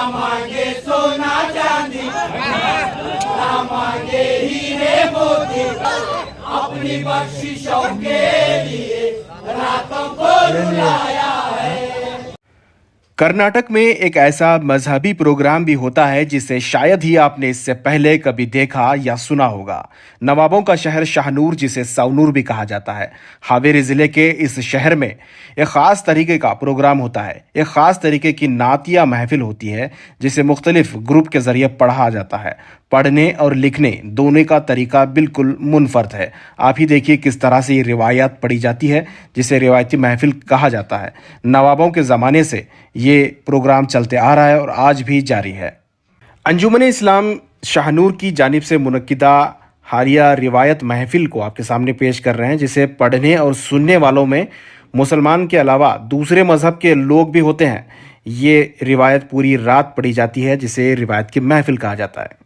मांगे सोना चांदी, ना मांगे हीरे मोती, अपनी बख्शिशों के लिए रातों को रुलाया है। कर्नाटक में एक ऐसा मजहबी प्रोग्राम भी होता है जिसे शायद ही आपने इससे पहले कभी देखा या सुना होगा। नवाबों का शहर शाहनूर, जिसे सवनूर भी कहा जाता है, हावेरी जिले के इस शहर में एक ख़ास तरीके का प्रोग्राम होता है। एक ख़ास तरीके की नातिया महफिल होती है जिसे मुख्तलिफ ग्रुप के ज़रिए पढ़ा जाता है। पढ़ने और लिखने दोनों का तरीका बिल्कुल मुनफर्द है। आप ही देखिए किस तरह से ये रिवायात पढ़ी जाती है, जिसे रिवायती महफिल कहा जाता है। नवाबों के ज़माने से ये प्रोग्राम चलते आ रहा है और आज भी जारी है। अंजुमन इस्लाम शाहनूर की जानिब से मुनक्किदा हालिया रिवायत महफिल को आपके सामने पेश कर रहे हैं, जिसे पढ़ने और सुनने वालों में मुसलमान के अलावा दूसरे मज़हब के लोग भी होते हैं। ये रिवायत पूरी रात पढ़ी जाती है, जिसे रिवायत की महफिल कहा जाता है।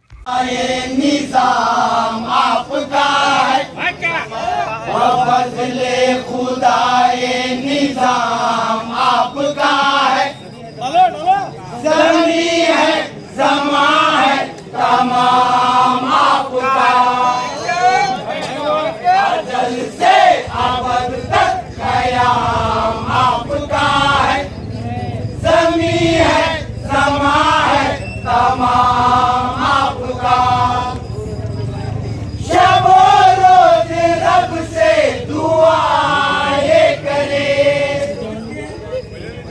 ये निजाम आपका है, बदले खुदा ये निजाम आपका है। ज़मीं है, ज़मा है, तमाम आपका। अजल से अबद तक क़याम आपका है। ज़मीं है, ज़मा है, तमाम आपका। शबो रोज रब से दुआएं करे,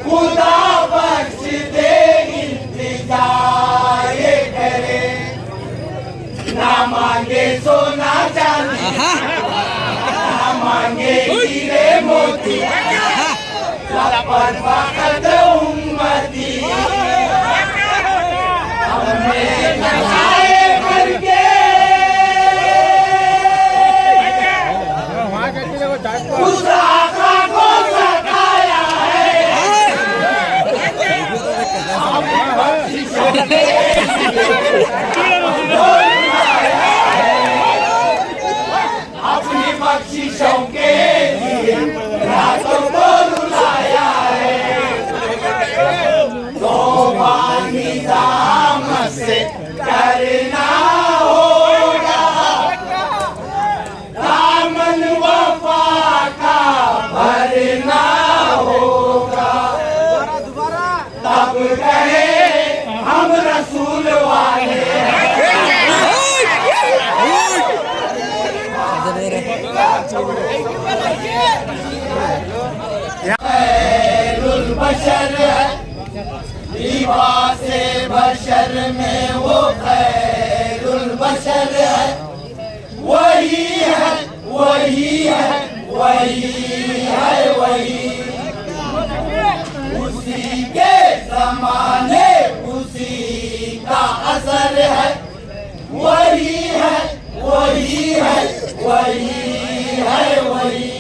खुदा बख्श दे इल्तिजाए करे। ना मांगे सोना चांदी, ना मांगे हीरे मोती, पर वक्त उम्मती हमें नचाए करके उस आका को सताया है। अपनी बख्शिशों के लिए रातों को रुलाया है। तौबा निजाम से करना होगा, दामन वफा का भरना होगा। तब कहे हम रसूल वाले खैरुल बशर है, लिबासे बशर में वो खैरुल बशर है। वही है, वही है, वही है, वही। उसी के ज़माने उसी का असर है। वही है, वही है, वही है, वही।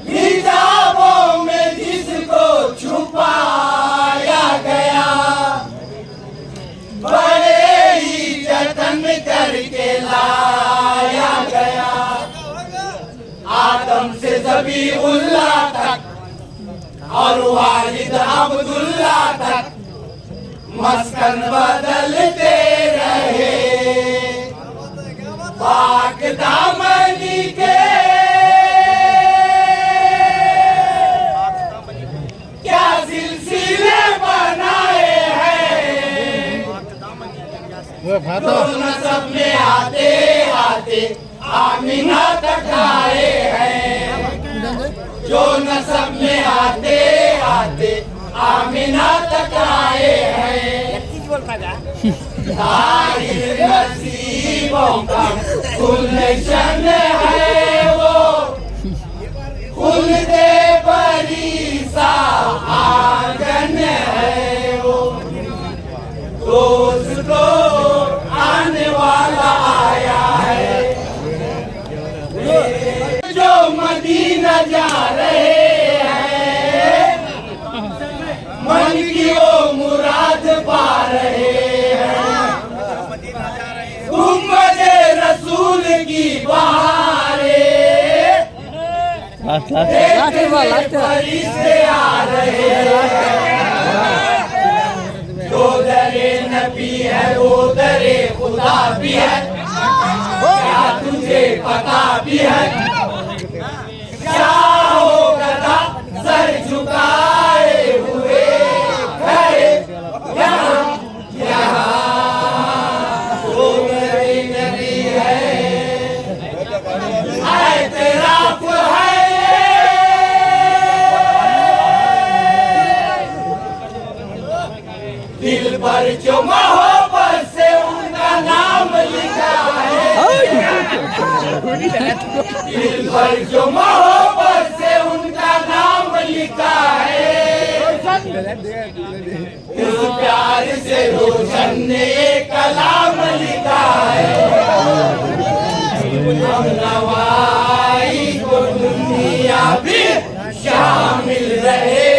किताबों में जिसको छुपाया गया, बड़े ही जतन करके लाया गया। आदम से ज़बीहुल्लाह तक और वालिद अब्दुल्ला तक मस्कन बदलते रहे। पाक दामनी के क्या सिलसिले बनाए हैं। जो नसब में आते आते आमिना तक आए हैं। जो नसब में आते आते आमिना तक आए हैं। ताहिर नसीबों का गुलशन है वो, खुलदे बरी सा आंगन है वो। दोस्तों आने वाला आया है, जो मदीना जा रहे हैं, मन की वो मुराद पा रहे हैं। गुंबदे रसूल की बहारें फरिश्ते आ रहे हैं। खुदा भी है, क्या तुझे पता भी है, क्या हो गधा सर झुकाए हुए खड़े यहाँ वो मेरी नदी है, एतराफ है दिल पर जो मोहब्बत से उनका नाम लिखा है, दिल पर जो मोहब्बत से उनका नाम लिखा है, इस प्यार से रोशन ने एक कलाम लिखा है, हम नवाई को दुनिया भी शामिल रहे,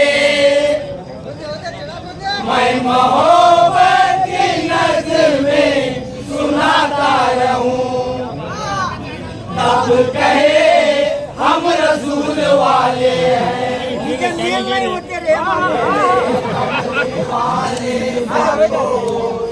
मैं मोहब्बत की नज़्म में सुनाता रहूं, तब कहे हम रसूल वाले हैं।